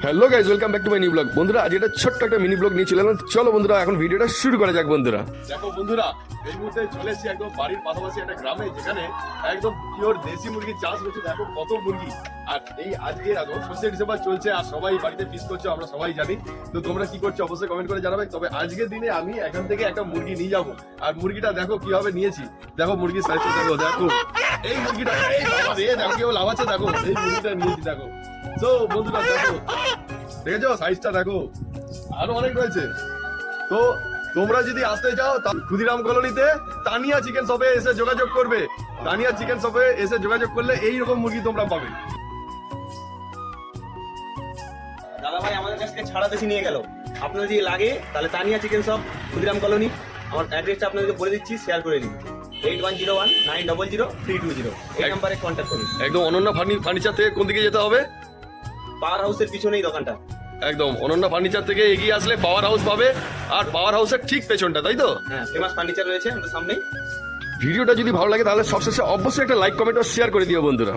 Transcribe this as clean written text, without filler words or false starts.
Hello guys, welcome back to my new blog. বন্ধুরা, আজ এটা ছোট্ট একটা মিনি ব্লগ নিয়ে চলে এলাম। চলো বন্ধুরা, এখন ভিডিওটা শুরু করা যাক। বন্ধুরা দেখো বন্ধুরা, এই মুহূর্তে চলে এসেছি একদম বাড়ির পাশাপাশি একটা গ্রামে, যেখানে একদম পিওর দেশি মুরগির চাষ হচ্ছে। দেখো কত মুরগি। আর এই আজকে 25শে ডিসেম্বর চলছে, আর সবাই বাড়িতে ফিস্ট করছে, আমরা সবাই জানি। তো তোমরা কি করছো অবশ্যই কমেন্ট করে জানাবে। তবে আজকের দিনে আমি এখান থেকে একটা মুরগি নিয়ে যাবো। আর মুরগিটা দেখো কিভাবে নিয়েছি। দেখো মুরগির সাইজটা দেখো, দেখো এই মুরগিটা, এই বাবা রে, দেখো কেউ লাভাচ্ছে, দেখো এই মুরগিটা নিয়েছি। দেখো তো বন্ধুরা দেখো, দেখেছো সাইজটা দেখো, আরো অনেক রয়েছে। তো তোমরা যদি আসতে চাও ক্ষুদিরাম কলোনিতে তানিয়া চিকেন শপে এসে যোগাযোগ করবে। তানিয়া চিকেন শপে এসে যোগাযোগ করলে এইরকম মুরগি তোমরা পাবে। দাদা ভাই আমাদের কাছ থেকে ছাড়া বেশি নিয়ে গেল। আপনার যদি লাগে তাহলে Tania chicken shop, Khudiram colony. আমার অ্যাড্রেসটা আপনাদেরকে বলে দিচ্ছি, শেয়ার করে নিন। 8101900320 এই নাম্বারে কন্ট্যাক্ট করুন। একদম অনন্যা ফার্নিচার থেকে কোন দিকে যেতে হবে? পাওয়ার হাউসের পিছনেই দোকানটা। একদম অনন্যা ফার্নিচার থেকে এগিয়ে আসলে পাওয়ার হাউস পাবে। আর পাওয়ার হাউসের ঠিক পেছনটা, তাই তো? হ্যাঁ, ফেমাস ফার্নিচার রয়েছে আমাদের সামনেই। ভিডিওটা যদি ভালো লাগে তাহলে সবশেষে অবশ্যই একটা লাইক, কমেন্ট ও শেয়ার করে দিও বন্ধুরা।